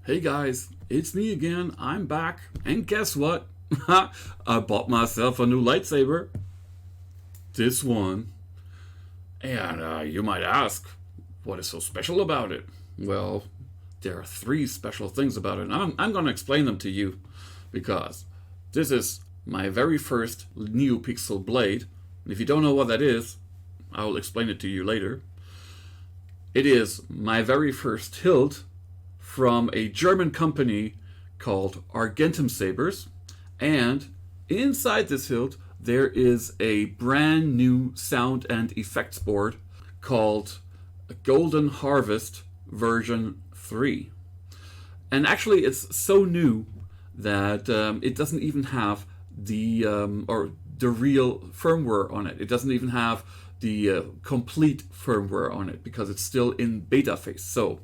Hey guys, it's me again. I'm back. And guess what? I bought myself a new lightsaber. This one. And you might ask, what is so special about it? Well, there are three special things about it. And I'm going to explain them to you because this is my very first Neopixel Blade. And if you don't know what that is, I will explain it to you later. It is my very first hilt from a German company called Argentumsabers, and inside this hilt there is a brand new sound and effects board called Golden Harvest version 3. And actually it's so new that it doesn't even have the real firmware on it. It doesn't even have the complete firmware on it because it's still in beta phase. So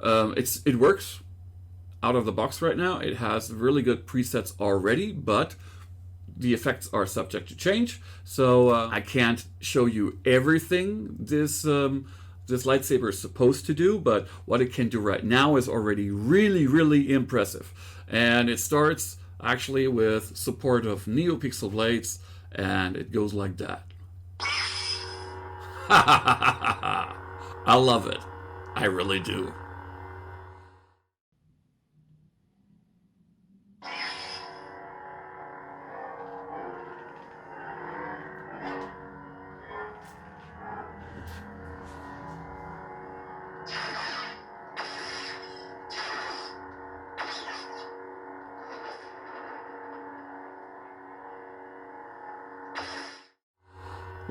it works out of the box right now. It has really good presets already, but the effects are subject to change. So I can't show you everything this lightsaber is supposed to do, but what it can do right now is already really, really impressive. And it starts actually with support of Neopixel Blades, and it goes like that. I love it. I really do.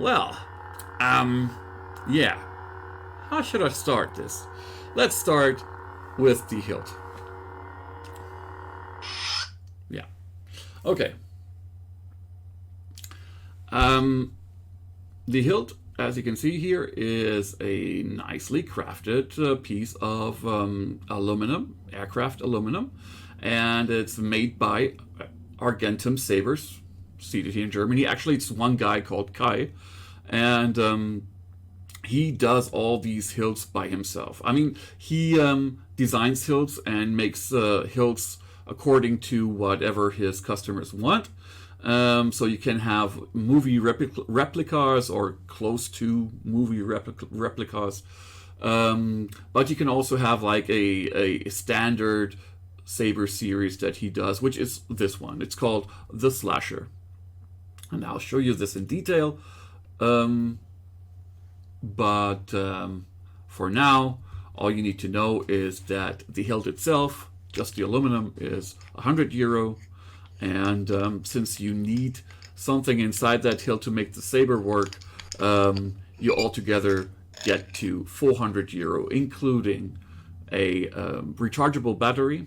Well, yeah. How should I start this? Let's start with the hilt. Yeah. Okay. The hilt, as you can see here, is a nicely crafted piece of aluminum, aircraft aluminum, and it's made by Argentumsabers, seated here in Germany. Actually, it's one guy called Kai, and he does all these hilts by himself. I mean, he designs hilts and makes hilts according to whatever his customers want. So you can have movie replicas or close to movie replicas. But you can also have like a standard saber series that he does, which is this one. It's called the Slasher. And I'll show you this in detail. But for now, all you need to know is that the hilt itself, just the aluminum, is €100. And since you need something inside that hilt to make the saber work, you altogether get to €400, including a rechargeable battery,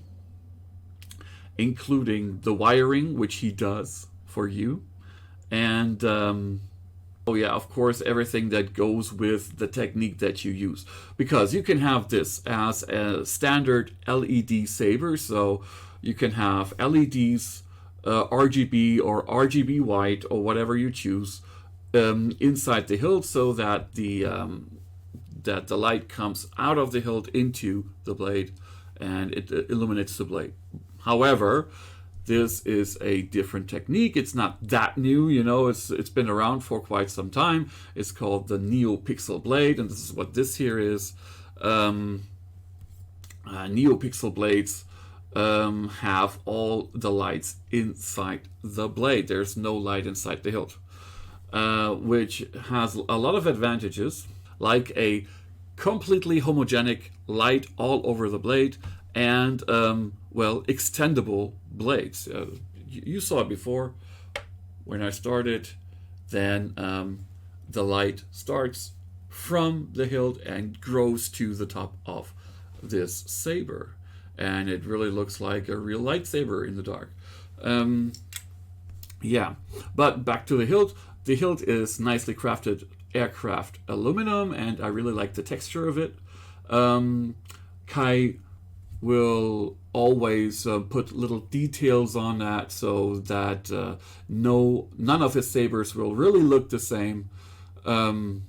including the wiring, which he does for you, and oh yeah, of course, everything that goes with the technique that you use. Because you can have this as a standard LED saber, so you can have LEDs, RGB or RGB white or whatever you choose inside the hilt, so that the light comes out of the hilt into the blade and it illuminates the blade. However, this is a different technique. It's not that new, you know. It's been around for quite some time. It's called the Neopixel Blade, and this is what this here is. Neopixel Blades have all the lights inside the blade. There's no light inside the hilt, which has a lot of advantages, like a completely homogenic light all over the blade, and well, extendable blades. You saw it before when I started. Then the light starts from the hilt and grows to the top of this saber, and it really looks like a real lightsaber in the dark. Yeah, but back to the hilt. The hilt is nicely crafted aircraft aluminum, and I really like the texture of it. Kai will always put little details on that so that none of his sabers will really look the same. Even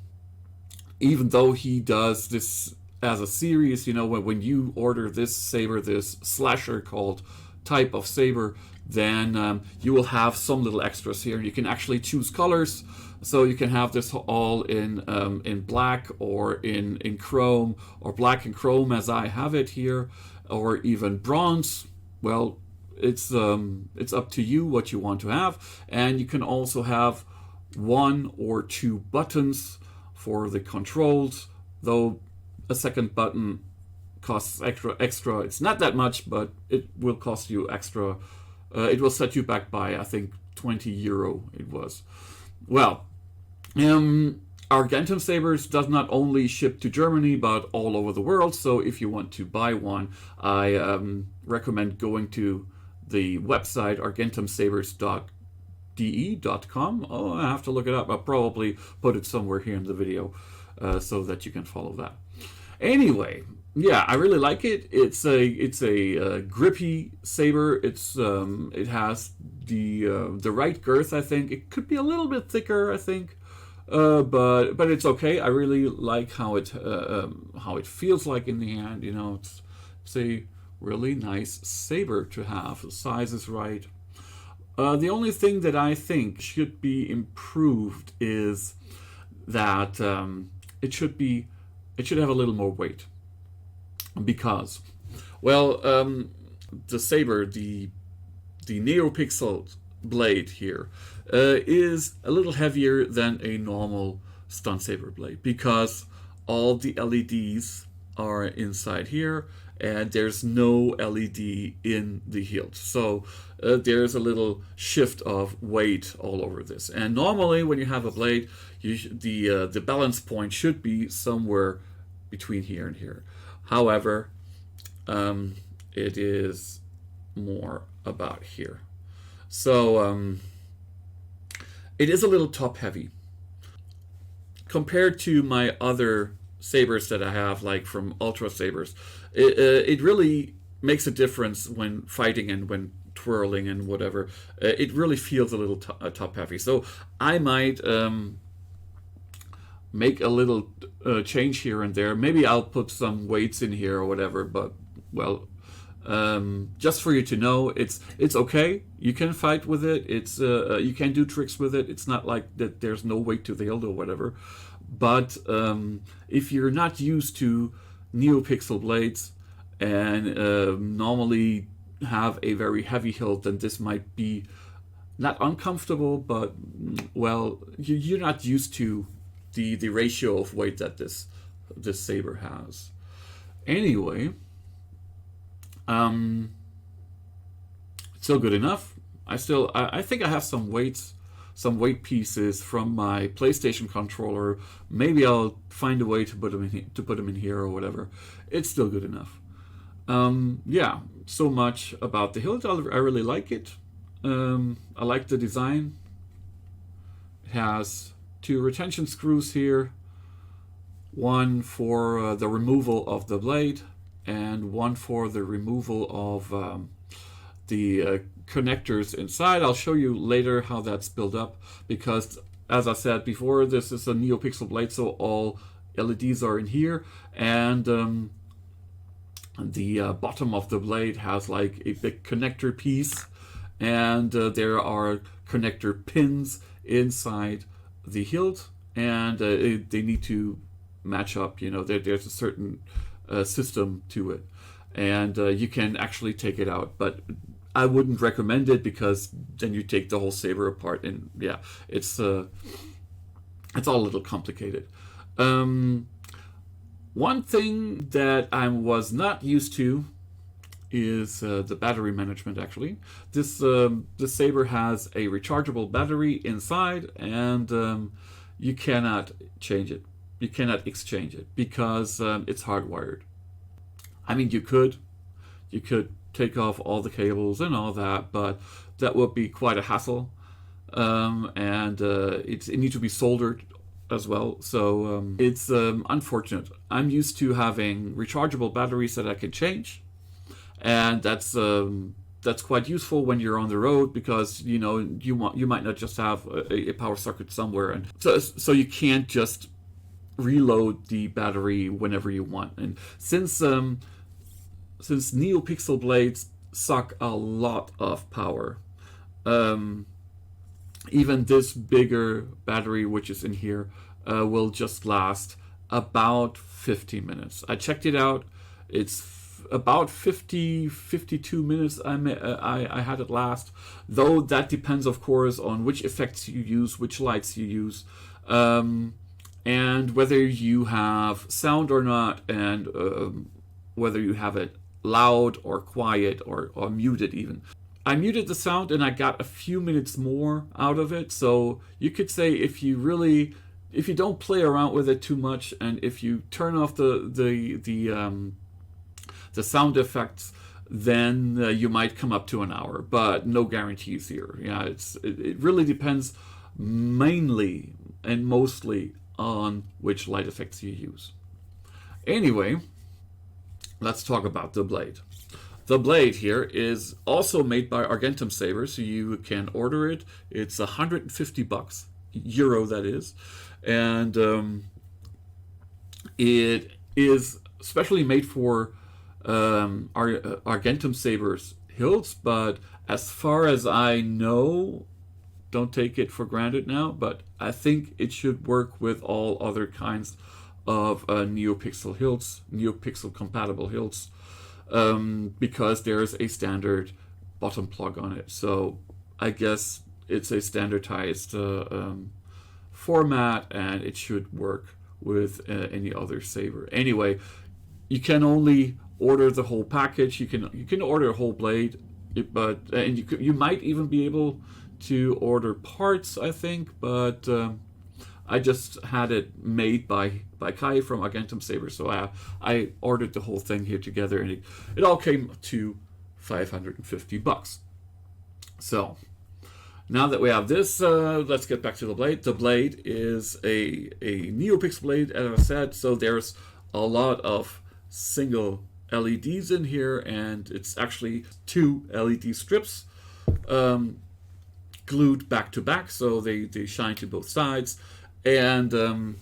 though he does this as a series. You know, when you order this saber, this slasher called type of saber, then you will have some little extras here. You can actually choose colors, so you can have this all in black or in chrome, or black and chrome as I have it here, or even bronze. Well, it's up to you what you want to have. And you can also have 1 or 2 buttons for the controls, though a second button costs extra. It's not that much, but it will cost you extra. It will set you back by, I think, 20 euro it was. Well, Argentumsabers does not only ship to Germany, but all over the world. So if you want to buy one, I recommend going to the website argentumsabers.com. Oh, I have to look it up. I'll probably put it somewhere here in the video so that you can follow that. Anyway, yeah, I really like it. It's a grippy saber. It has the right girth. I think it could be a little bit thicker, I think, but it's okay. I really like how it feels like in the hand. You know, it's a really nice saber to have. The size is right. The only thing that I think should be improved is that it should have a little more weight, because, well, the saber, the Neopixel Blade here, is a little heavier than a normal stun saber blade, because all the LEDs are inside here, and there's no LED in the hilt. So there's a little shift of weight all over this. And normally when you have a blade, the balance point should be somewhere between here and here. However, it is more about here. So it is a little top heavy. Compared to my other sabers that I have, like from Ultra Sabers, it really makes a difference when fighting and when twirling and whatever. It really feels a little top heavy. So I might make a little change here and there. Maybe I'll put some weights in here or whatever, but, well, just for you to know, it's okay. You can fight with it. It's you can do tricks with it. It's not like that there's no weight to the hilt or whatever. But if you're not used to Neopixel blades and normally have a very heavy hilt, then this might be not uncomfortable, but, well, you're not used to the ratio of weight that this saber has. Anyway, still good enough. I think I have some weight pieces from my PlayStation controller. Maybe I'll find a way to put them in here or whatever. It's still good enough. Yeah, so much about the hilt. I really like it. I like the design. It has 2 retention screws here, one for the removal of the blade and one for the removal of the connectors inside. I'll show you later how that's built up, because, as I said before, this is a Neopixel Blade, so all LEDs are in here, and the bottom of the blade has like a big connector piece, and there are connector pins inside the hilt, and they need to match up. You know, there's a certain system to it, and you can actually take it out, but I wouldn't recommend it, because then you take the whole saber apart, and yeah, it's all a little complicated. One thing that I was not used to is the battery management. Actually, this saber has a rechargeable battery inside, and you cannot change it. You cannot exchange it, because it's hardwired. I mean, you could take off all the cables and all that, but that would be quite a hassle, and it needs to be soldered as well. So it's unfortunate. I'm used to having rechargeable batteries that I can change, and that's quite useful when you're on the road, because you know you might not just have a power socket somewhere, and so you can't just reload the battery whenever you want. And since Neopixel blades suck a lot of power, even this bigger battery, which is in here, will just last about 50 minutes. I checked it out. It's about 52 minutes I had it last, though that depends, of course, on which effects you use, which lights you use, and whether you have sound or not, and whether you have it loud or quiet or muted even. I muted the sound and I got a few minutes more out of it, so you could say if you don't play around with it too much, and if you turn off the sound effects, then you might come up to an hour, but no guarantees here. Yeah, it really depends mainly and mostly on which light effects you use. Anyway, let's talk about the blade. The blade here is also made by Argentumsabers, so you can order it. It's $150, euro that is, and it is specially made for Argentumsabers hilts, but as far as I know, don't take it for granted now, but I think it should work with all other kinds of Neopixel hilts, Neopixel compatible hilts, because there's a standard bottom plug on it. So I guess it's a standardized format, and it should work with any other saber. Anyway, you can only order the whole package. You can order a whole blade, but you might even be able to order parts, I think, but I just had it made by Kai from Argentumsabers, so I ordered the whole thing here together, and it all came to $550. So now that we have this, let's get back to the blade. The blade is a Neopixel blade, as I said, so there's a lot of single LEDs in here, and it's actually 2 LED strips glued back to back, so they shine to both sides. And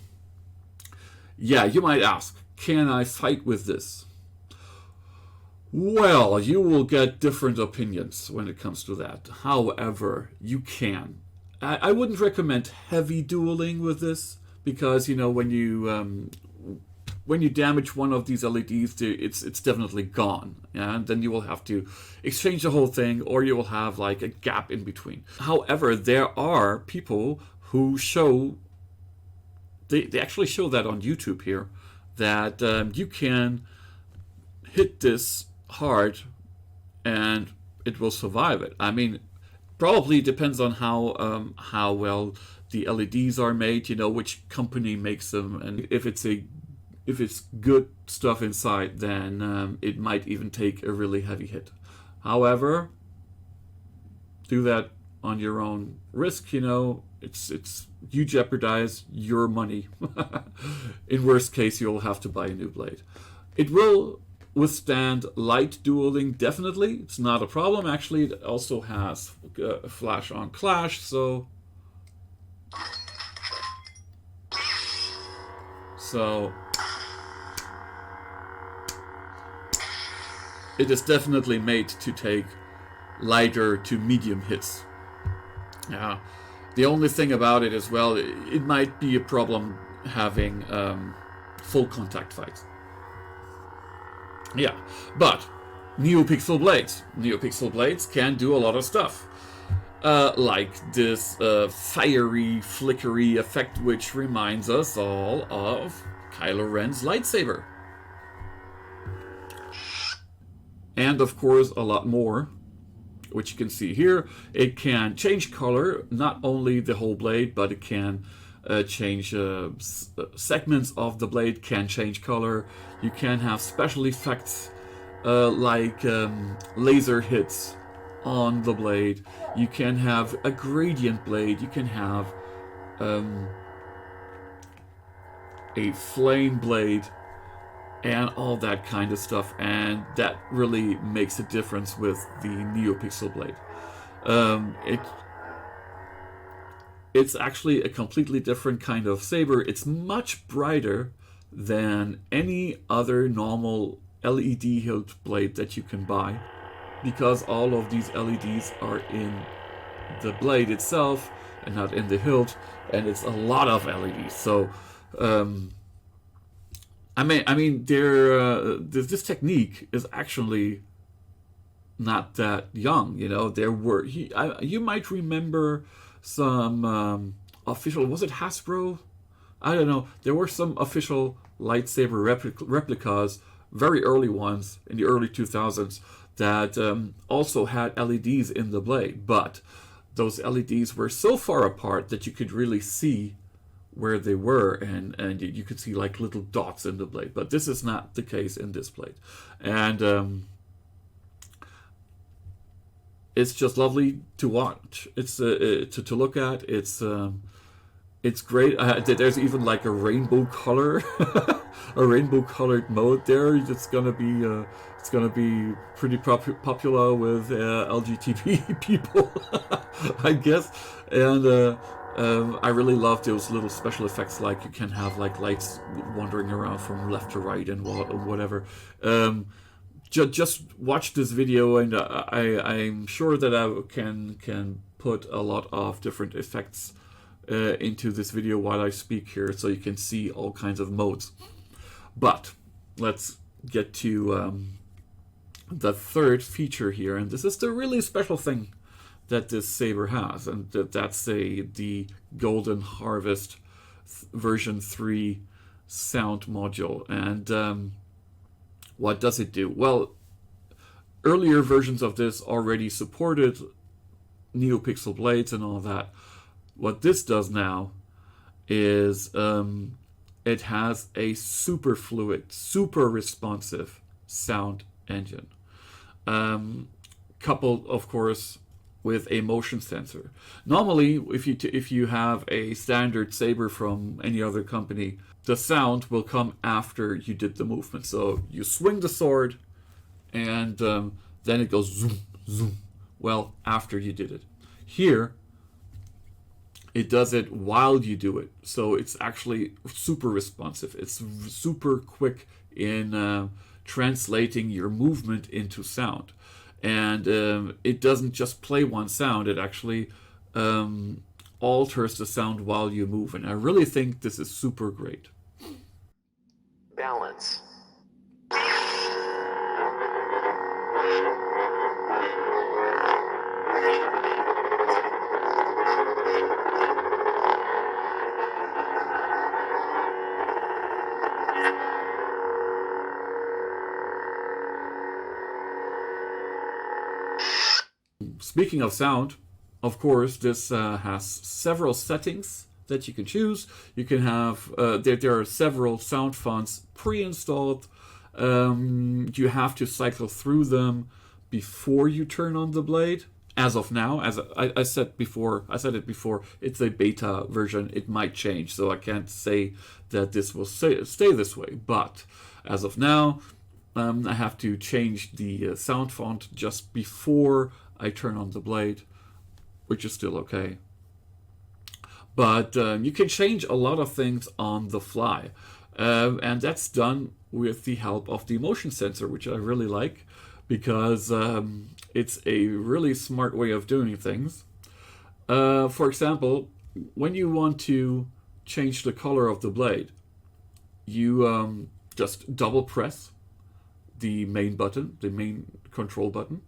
yeah, you might ask, can I fight with this? Well, you will get different opinions when it comes to that. However, you can. I wouldn't recommend heavy dueling with this, because when you damage one of these LEDs, it's definitely gone, and then you will have to exchange the whole thing, or you will have like a gap in between. However, there are people who show, they actually show that on YouTube here, that you can hit this hard and it will survive it. I mean, probably depends on how well the LEDs are made, which company makes them, and if it's good stuff inside, then it might even take a really heavy hit. However, do that on your own risk. It's you jeopardize your money. In worst case, you'll have to buy a new blade. It will withstand light dueling, definitely. It's not a problem. Actually, it also has a flash on clash, so it is definitely made to take lighter to medium hits. Yeah. The only thing about it as well, it might be a problem having full contact fights. Yeah, but Neopixel Blades. Neopixel Blades can do a lot of stuff. Like this fiery, flickery effect, which reminds us all of Kylo Ren's lightsaber. And of course, a lot more, which you can see here. It can change color, not only the whole blade, but it can change segments of the blade can change color. You can have special effects like laser hits on the blade. You can have a gradient blade. You can have a flame blade and all that kind of stuff, and that really makes a difference with the Neopixel Blade. it's actually a completely different kind of saber. It's much brighter than any other normal LED hilt blade that you can buy, because all of these LEDs are in the blade itself and not in the hilt, and it's a lot of LEDs. So, this technique is actually not that young. You know, you might remember some official. Was it Hasbro? I don't know. There were some official lightsaber replicas, very early ones in the early 2000s, that also had LEDs in the blade, but those LEDs were so far apart that you could really see where they were, and you could see like little dots in the blade. But this is not the case in this blade, and it's just lovely to watch. It's to look at. It's great. There's even like a rainbow color, a rainbow colored mode there. It's gonna be pretty popular with LGBT people, I guess. And I really love those little special effects. Like you can have like lights wandering around from left to right and whatever. Just watch this video, and I'm sure that I can put a lot of different effects into this video while I speak here, so you can see all kinds of modes. But let's get to the third feature here, and this is the really special thing that this saber has, and that's the Golden Harvest version 3 sound module. And what does it do? Well, earlier versions of this already supported Neopixel Blades and all that. What this does now is it has a super fluid, super responsive sound engine, coupled, of course, with a motion sensor. Normally, if you have a standard saber from any other company, the sound will come after you did the movement. So you swing the sword, and then it goes zoom, zoom. Well, after you did it. Here, it does it while you do it. So it's actually super responsive. It's super quick in translating your movement into sound. And it doesn't just play one sound, it actually alters the sound while you move. And I really think this is super great. Balance. Speaking of sound, of course, this has several settings that you can choose. You can have, there are several sound fonts pre-installed. You have to cycle through them before you turn on the blade. As of now, as I said it before, it's a beta version. It might change, so I can't say that this will stay this way. But as of now, I have to change the sound font just before I turn on the blade, which is still okay. But you can change a lot of things on the fly. And that's done with the help of the motion sensor, which I really like, because it's a really smart way of doing things. For example, when you want to change the color of the blade, you just double press the main button, the main control button.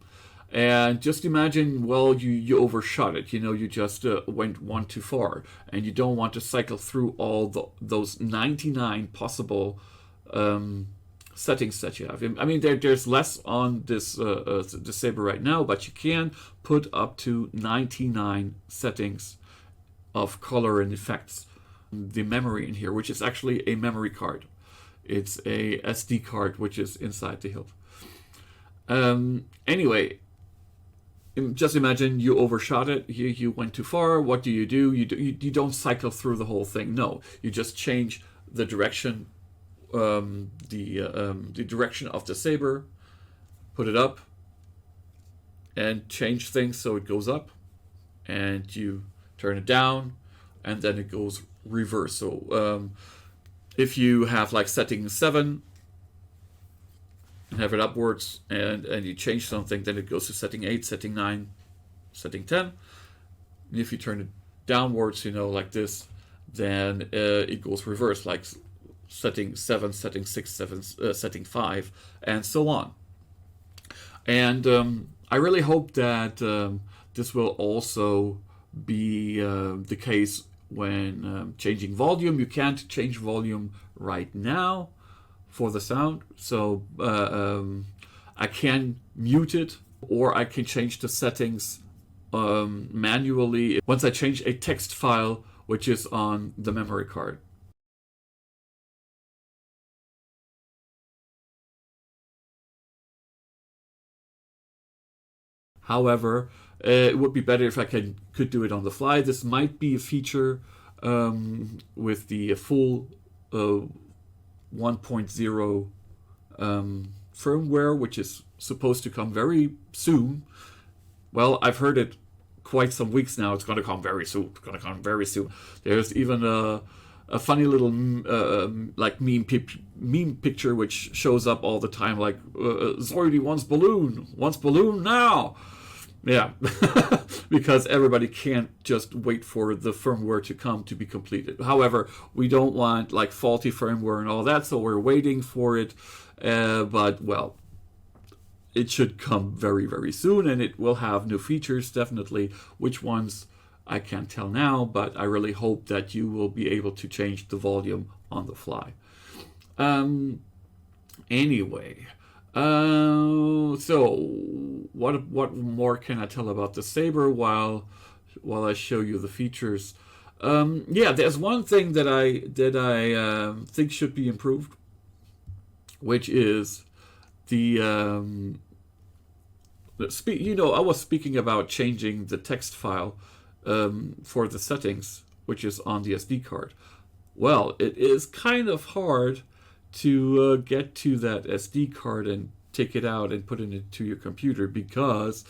And just imagine, well, you overshot it. You know, you just went one too far, and you don't want to cycle through all those 99 possible settings that you have. I mean, there's less on this the saber right now, but you can put up to 99 settings of color and effects. The memory in here, which is actually a memory card. It's a SD card, which is inside the hilt. Anyway, just imagine you overshot it. You went too far. What do? You don't cycle through the whole thing. No, you just change the direction, the direction of the saber, put it up, and change things so it goes up, and you turn it down, and then it goes reverse. So if you have like setting 7 and have it upwards, and you change something, then it goes to setting 8, setting 9, setting 10. And if you turn it downwards, like this, then it goes reverse, like setting 7, setting 6, setting 5, and so on. And I really hope that this will also be the case when changing volume. You can't change volume right now for the sound, so I can mute it, or I can change the settings manually once I change a text file which is on the memory card. However, it would be better if I could do it on the fly. This might be a feature with the full 1.0 firmware, which is supposed to come very soon. Well, I've heard it quite some weeks now. It's going to come very soon. It's going to come very soon. There's even a funny little like meme picture which shows up all the time, like Zoidy wants balloon now. Yeah, because everybody can't just wait for the firmware to come to be completed. However, we don't want like faulty firmware and all that, so we're waiting for it. But well, it should come very, very soon, and it will have new features, definitely. Which ones, I can't tell now, but I really hope that you will be able to change the volume on the fly. Anyway, so what more can I tell about the Saber while I show you the features? Yeah, there's one thing that I think should be improved, which is the I was speaking about changing the text file for the settings, which is on the SD card. Well, it is kind of hard to get to that SD card and take it out and put it into your computer, because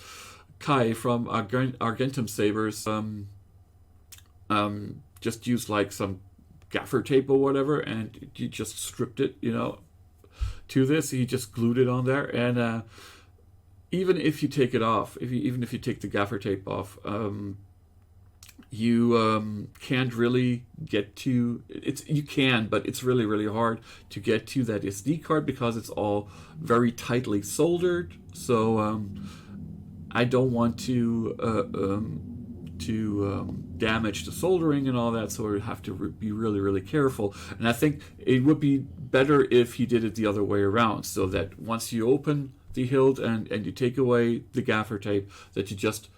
Kai from Argentumsabers just used like some gaffer tape or whatever, and he just stripped it, to this. He just glued it on there, and even if you take it off, even if you take the gaffer tape off, you can't really get to it. You can, but it's really, really hard to get to that SD card because it's all very tightly soldered. So I don't want to damage the soldering and all that, so we have to be really, really careful. And I think it would be better if he did it the other way around, so that once you open the hilt and you take away the gaffer tape, that you just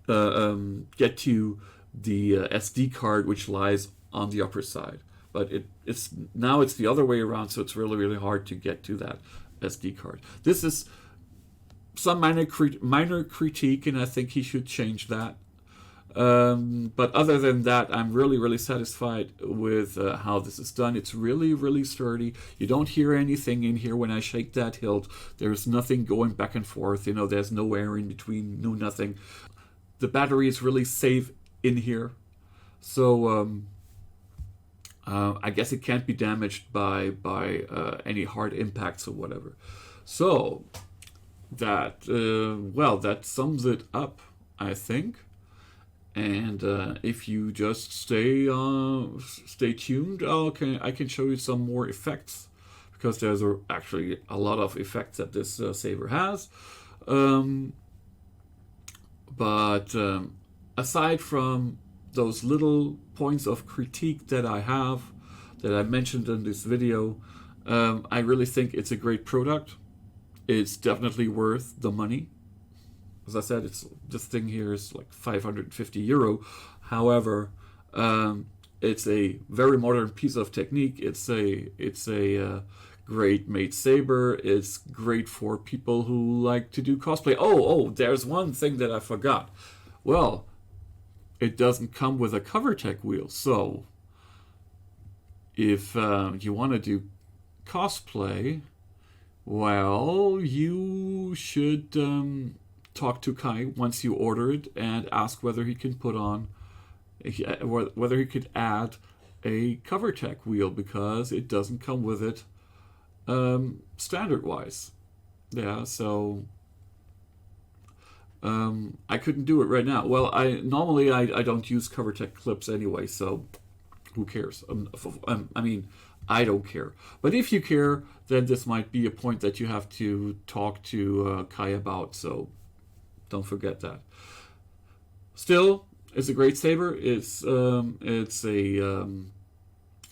get to the SD card, which lies on the upper side. But it's the other way around, so it's really, really hard to get to that SD card. This is some minor critique, and I think he should change that. But other than that, I'm really, really satisfied with how this is done. It's really, really sturdy. You don't hear anything in here when I shake that hilt. There's nothing going back and forth. There's no air in between, no nothing. The battery is really safe in here. So I guess it can't be damaged by any hard impacts or whatever. So that sums it up, I think. And if you just stay tuned, I can show you some more effects, because there's actually a lot of effects that this saber has. But aside from those little points of critique that I mentioned in this video, I really think it's a great product. It's definitely worth the money. As I said, this thing here is like 550 euro. However, it's a very modern piece of technique. It's a great made saber. It's great for people who like to do cosplay. Oh, there's one thing that I forgot. Well, it doesn't come with a CoverTech wheel. So if you want to do cosplay, well, you should talk to Kai once you order it and ask whether he can put on whether he could add a CoverTech wheel, because it doesn't come with it standard wise. Yeah, so I couldn't do it right now. Well, I normally I don't use CoverTech clips anyway, so who cares? I mean, I don't care. But if you care, then this might be a point that you have to talk to Kai about. So don't forget that. Still, it's a great saber. It's a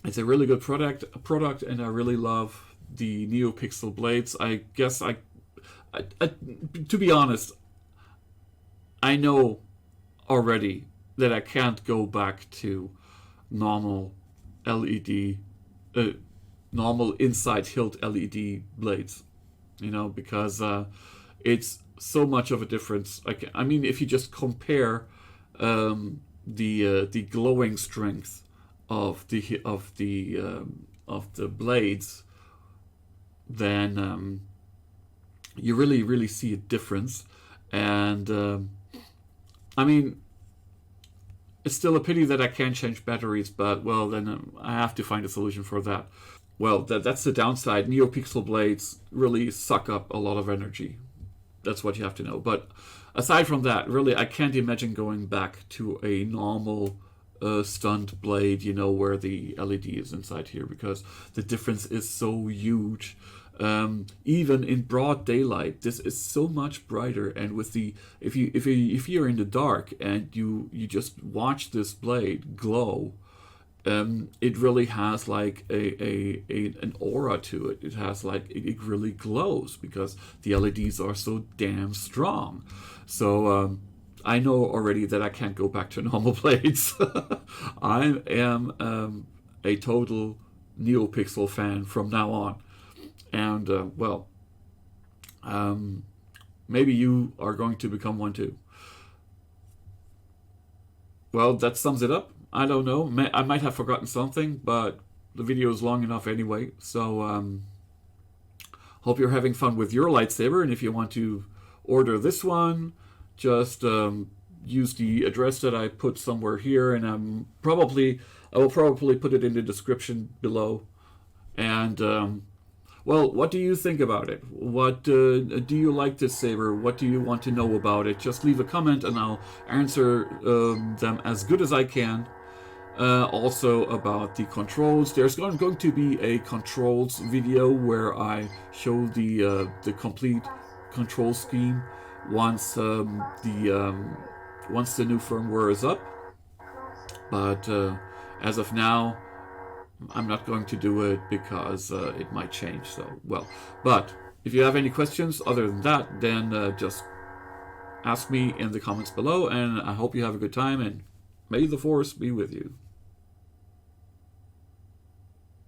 really good product, and I really love the Neopixel blades. I guess I to be honest, I know already that I can't go back to normal LED, normal inside hilt LED blades, because it's so much of a difference. I mean, if you just compare the glowing strength of the blades, then you really see a difference. And I mean, it's still a pity that I can't change batteries, but well, then I have to find a solution for that. Well, that's the downside. Neopixel blades really suck up a lot of energy. That's what you have to know. But aside from that, really, I can't imagine going back to a normal stunt blade, where the LED is inside here, because the difference is so huge. Even in broad daylight, this is so much brighter. And with if you're in the dark and you just watch this blade glow, it really has like an aura to it. It has like it really glows because the LEDs are so damn strong. So I know already that I can't go back to normal blades. I am a total Neopixel fan from now on. And, maybe you are going to become one too. Well, that sums it up. I don't know. I might have forgotten something, but the video is long enough anyway. So, hope you're having fun with your lightsaber. And if you want to order this one, just use the address that I put somewhere here. And I will probably put it in the description below. And, well, what do you think about it? What do you like this saber? What do you want to know about it? Just leave a comment and I'll answer them as good as I can. Also about the controls. There's going to be a controls video where I show the complete control scheme once the new firmware is up. But as of now, I'm not going to do it because it might change. So, well, but if you have any questions other than that, then just ask me in the comments below, and I hope you have a good time, and may the Force be with you.